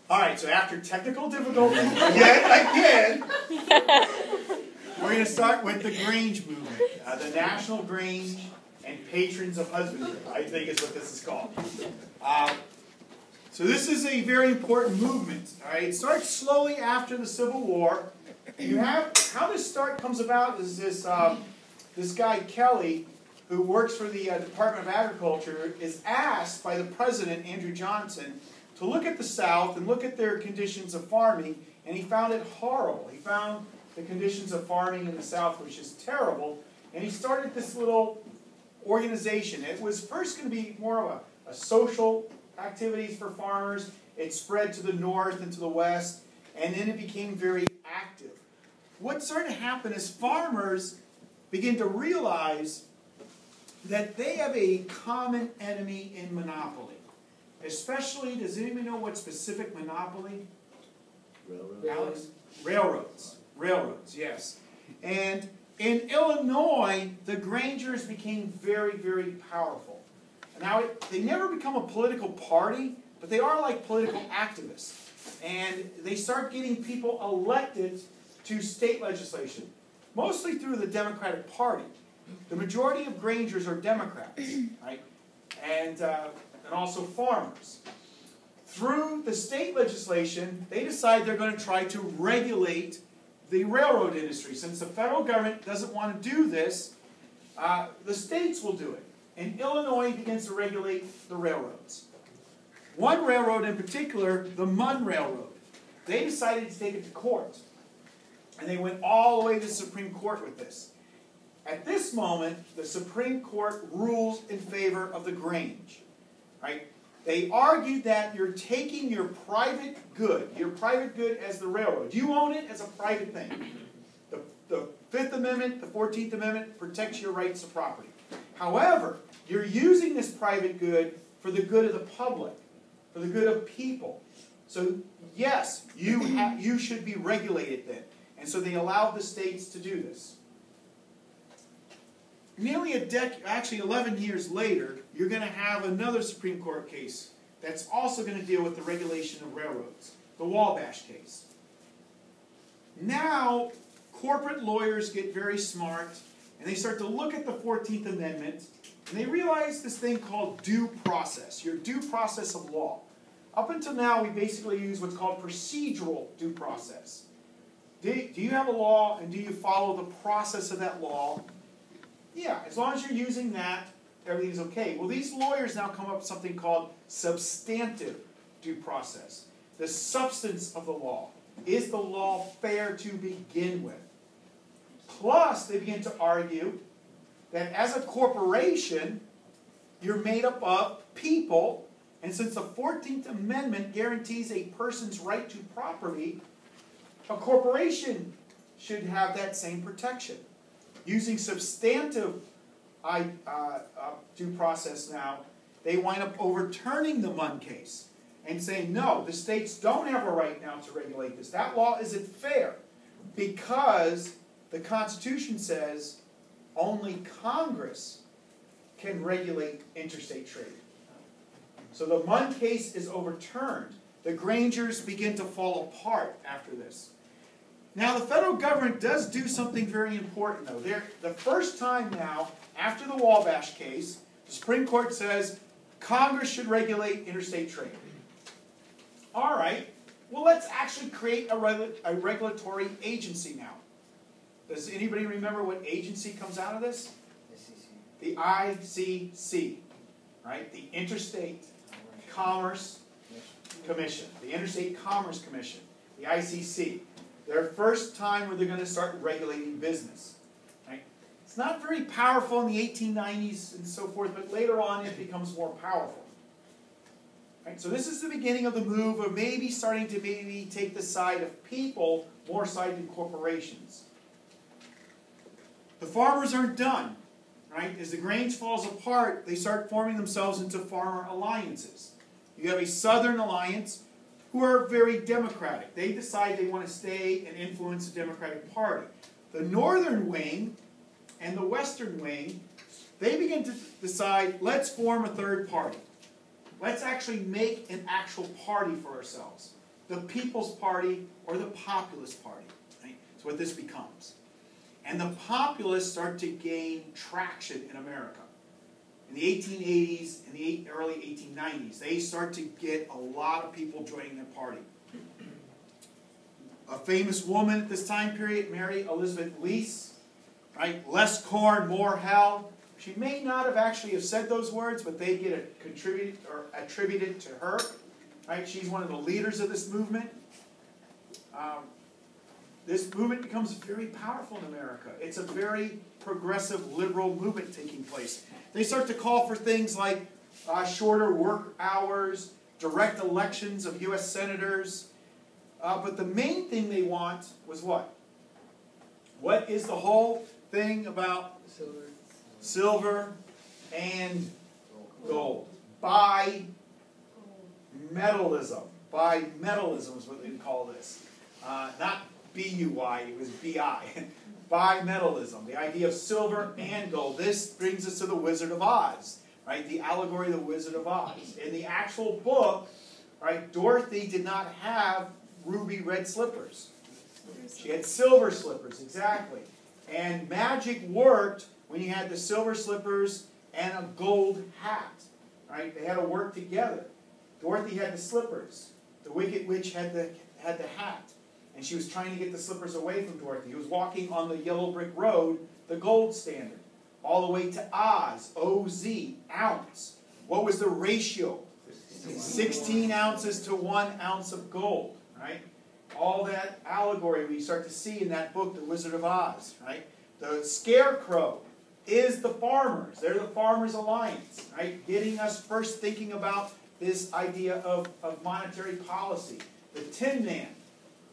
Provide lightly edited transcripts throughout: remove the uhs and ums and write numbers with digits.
All right, so after technical difficulty, yet again, we're going to start with the Grange movement, the National Grange and Patrons of Husbandry, I think is what this is called. So this is a very important movement. All right, it starts slowly after the Civil War. You have how this comes about is this this guy Kelly, who works for the Department of Agriculture, is asked by the president Andrew Johnson to look at the South and look at their conditions of farming, and he found it horrible. He found the conditions of farming in the South, which is terrible, and he started this little organization. It was first going to be more of a social activities for farmers. It spread to the north and to the west, and then it became very active. What started to happen is farmers begin to realize that they have a common enemy in monopoly. Especially, does anybody know what specific monopoly? Railroad. Alex? Railroads. Railroads, yes. And in Illinois, the Grangers became very, very powerful. Now, they never become a political party, but they are like political activists. And they start getting people elected to state legislation, mostly through the Democratic Party. The majority of Grangers are Democrats, right? And also farmers. Through the state legislation, they decide they're going to try to regulate the railroad industry. Since the federal government doesn't want to do this, the states will do it. And Illinois begins to regulate the railroads. One railroad in particular, the Munn Railroad, they decided to take it to court. And they went all the way to the Supreme Court with this. At this moment, the Supreme Court rules in favor of the Grange. Right? They argued that you're taking your private good as the railroad. You own it as a private thing. The Fifth Amendment, the 14th Amendment protects your rights of property. However, you're using this private good for the good of the public, for the good of people. So yes, you should be regulated then. And so they allowed the states to do this. Nearly actually 11 years later, you're going to have another Supreme Court case that's also going to deal with the regulation of railroads, the Wabash case. Now, corporate lawyers get very smart, and they start to look at the 14th Amendment, and they realize this thing called due process, your due process of law. Up until now, we basically use what's called procedural due process. Do you have a law, and do you follow the process of that law? Yeah, as long as you're using that, everything's okay. Well, these lawyers now come up with something called substantive due process. The substance of the law. Is the law fair to begin with? Plus, they begin to argue that as a corporation, you're made up of people, and since the 14th Amendment guarantees a person's right to property, a corporation should have that same protection. Using substantive due process now, they wind up overturning the Munn case and saying, no, the states don't have a right now to regulate this. That law isn't fair because the Constitution says only Congress can regulate interstate trade. So the Munn case is overturned. The Grangers begin to fall apart after this. Now, the federal government does do something very important, though. The first time now, after the Wabash case, the Supreme Court says Congress should regulate interstate trade. All right, well, let's actually create a regulatory agency now. Does anybody remember what agency comes out of this? The ICC, right? The Interstate Commerce Commission. The Interstate Commerce Commission, the ICC. Their first time where they're going to start regulating business. Right? It's not very powerful in the 1890s and so forth, but later on it becomes more powerful. Right? So this is the beginning of the move of maybe starting to take the side of people more side than corporations. The farmers aren't done. Right? As the Grange falls apart, they start forming themselves into farmer alliances. You have a Southern Alliance who are very democratic. They decide they want to stay and influence the Democratic Party. The Northern wing and the Western wing, they begin to decide, let's form a third party. Let's actually make an actual party for ourselves. the People's Party or the Populist Party. Right? That's what this becomes. And the populists start to gain traction in America. In the 1880s and the early 1890s, they start to get a lot of people joining their party. A famous woman at this time period, Mary Elizabeth Lease, right? Less corn, more hell. She may not have actually have said those words, but they get attributed to her. Right? She's one of the leaders of this movement. This movement becomes very powerful in America. It's a very progressive, liberal movement taking place. They start to call for things like shorter work hours, direct elections of U.S. senators. But the main thing they want was what? What is the whole thing about silver and gold? Bimetallism. Bimetallism is what they call this. Not B-U-I, it was B-I. Bimetallism, the idea of silver and gold. This brings us to the Wizard of Oz, right? The allegory of the Wizard of Oz. In the actual book, right, Dorothy did not have ruby red slippers. She had silver slippers, exactly. And magic worked when you had the silver slippers and a gold hat, right? They had to work together. Dorothy had the slippers. The Wicked Witch had the hat. And she was trying to get the slippers away from Dorothy, who was walking on the yellow brick road, the gold standard, all the way to Oz, O-Z, ounce. What was the ratio? 16 ounces to 1 ounce of gold, right? All that allegory we start to see in that book, The Wizard of Oz, right? The scarecrow is the farmers. They're the Farmers Alliance, right? Getting us first thinking about this idea of monetary policy. The Tin Man.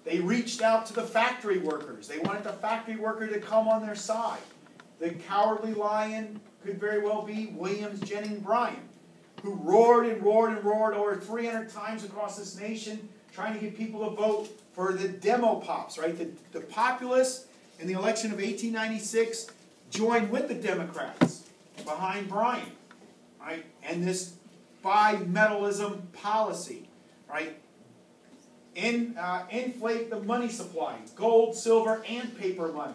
They reached out to the factory workers. They wanted the factory worker to come on their side. The Cowardly Lion could very well be William Jennings Bryan, who roared and roared and roared over 300 times across this nation, trying to get people to vote for the demo pops, right? The populists in the election of 1896 joined with the Democrats behind Bryan, right? And this bimetallism policy, right? Inflate the money supply, gold, silver, and paper money.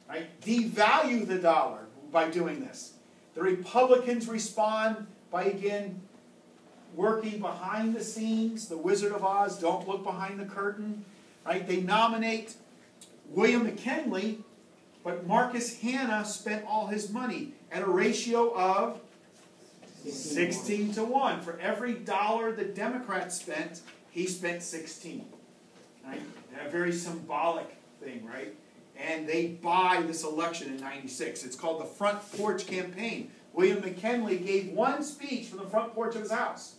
Right? Devalue the dollar by doing this. The Republicans respond by, again, working behind the scenes. The Wizard of Oz, don't look behind the curtain. Right? They nominate William McKinley, but Marcus Hanna spent all his money at a ratio of 16 to 1. For every dollar the Democrats spent, he spent 16. Right? A very symbolic thing, right? And they buy this election in 96. It's called the Front Porch Campaign. William McKinley gave one speech from the front porch of his house.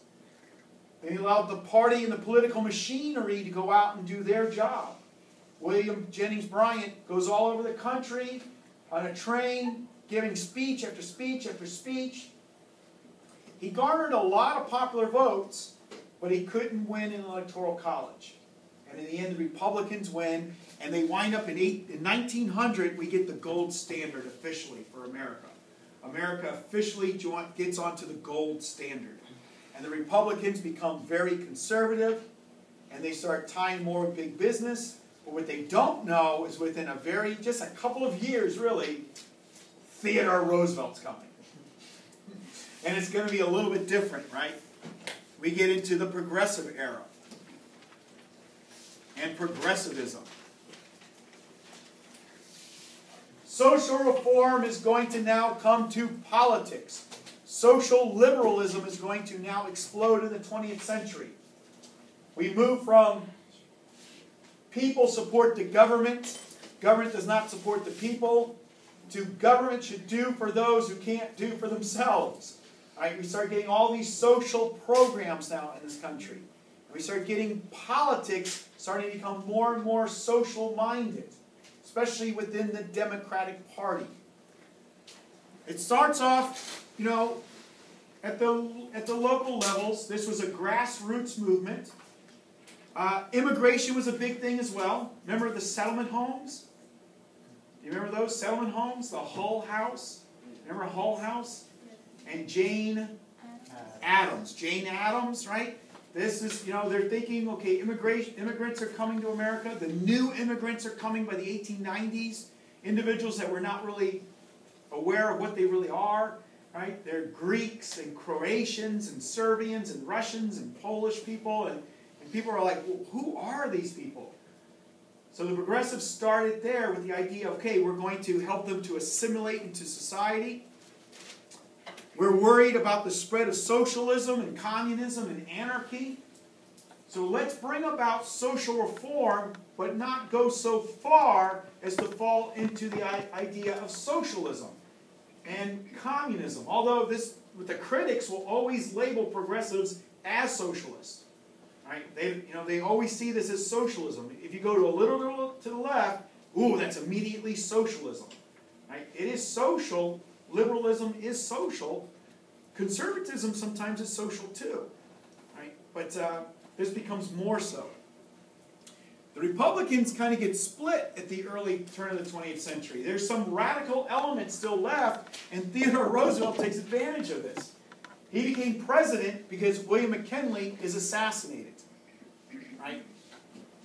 They allowed the party and the political machinery to go out and do their job. William Jennings Bryan goes all over the country on a train, giving speech after speech after speech. He garnered a lot of popular votes, but he couldn't win an electoral college. And in the end, the Republicans win, and they wind up in 1900, we get the gold standard officially for America. America officially gets onto the gold standard. And the Republicans become very conservative, and they start tying more with big business. But what they don't know is within just a couple of years, really, Theodore Roosevelt's coming. And it's going to be a little bit different, right? We get into the progressive era and progressivism. Social reform is going to now come to politics. Social liberalism is going to now explode in the 20th century. We move from people support the government, government does not support the people, to government should do for those who can't do for themselves. Right? We start getting all these social programs now in this country. We start getting politics starting to become more and more social-minded, especially within the Democratic Party. It starts off, at the local levels. This was a grassroots movement. Immigration was a big thing as well. Remember the settlement homes? Do you remember those settlement homes? The Hull House? Remember Hull House? And Jane Addams. Jane Addams, right? This is, they're thinking, okay, immigrants are coming to America. The new immigrants are coming by the 1890s. Individuals that were not really aware of what they really are, right? They're Greeks and Croatians and Serbians and Russians and Polish people. And people are like, well, who are these people? So the progressives started there with the idea, okay, we're going to help them to assimilate into society. We're worried about the spread of socialism and communism and anarchy. So let's bring about social reform, but not go so far as to fall into the idea of socialism and communism. Although the critics will always label progressives as socialists. Right? They always see this as socialism. If you go to a little to the left, ooh, that's immediately socialism. Right? It is social. Liberalism is social. Conservatism sometimes is social too. Right? But this becomes more so. The Republicans kind of get split at the early turn of the 20th century. There's some radical element still left, and Theodore Roosevelt takes advantage of this. He became president because William McKinley is assassinated. Right?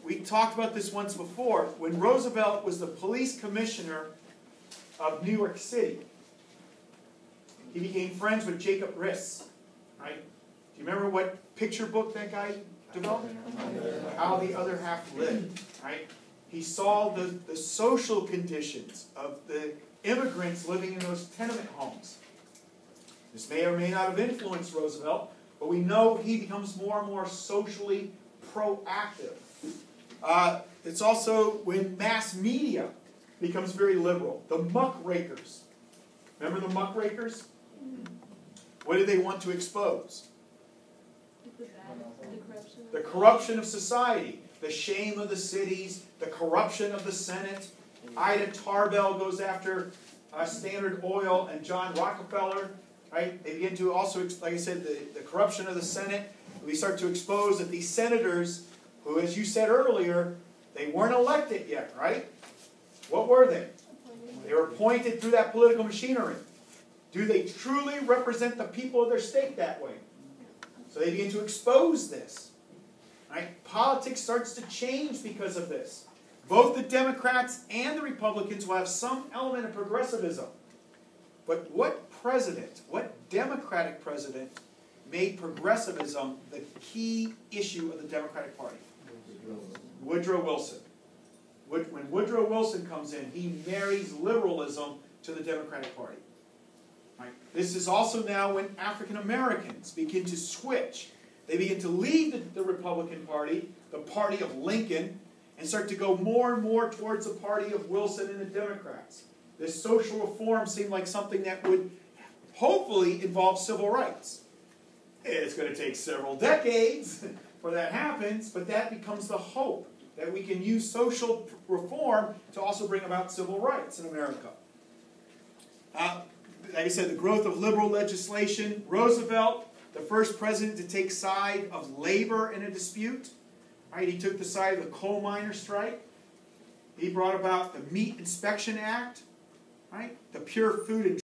We talked about this once before. When Roosevelt was the police commissioner of New York City, he became friends with Jacob Riis. Right? Do you remember what picture book that guy developed? How the Other Half Lived. Right? He saw the social conditions of the immigrants living in those tenement homes. This may or may not have influenced Roosevelt, but we know he becomes more and more socially proactive. It's also when mass media becomes very liberal. The Muckrakers. Remember the Muckrakers? What did they want to expose? The corruption of society. The shame of the cities. The corruption of the Senate. Ida Tarbell goes after Standard Oil and John Rockefeller. Right? They begin to also, like I said, the corruption of the Senate. We start to expose that these senators, who, as you said earlier, they weren't elected yet, right? What were they? They were appointed through that political machinery. Do they truly represent the people of their state that way? So they begin to expose this. Right? Politics starts to change because of this. Both the Democrats and the Republicans will have some element of progressivism. But what president, what Democratic president, made progressivism the key issue of the Democratic Party? Woodrow Wilson. When Woodrow Wilson comes in, he marries liberalism to the Democratic Party. Right? This is also now when African Americans begin to switch. They begin to leave the Republican Party, the party of Lincoln, and start to go more and more towards the party of Wilson and the Democrats. This social reform seemed like something that would hopefully involve civil rights. It's going to take several decades before that happens, but that becomes the hope, that we can use social reform to also bring about civil rights in America. Like I said, the growth of liberal legislation. Roosevelt, the first president to take side of labor in a dispute. Right? He took the side of the coal miner strike. He brought about the Meat Inspection Act. Right? The Pure Food and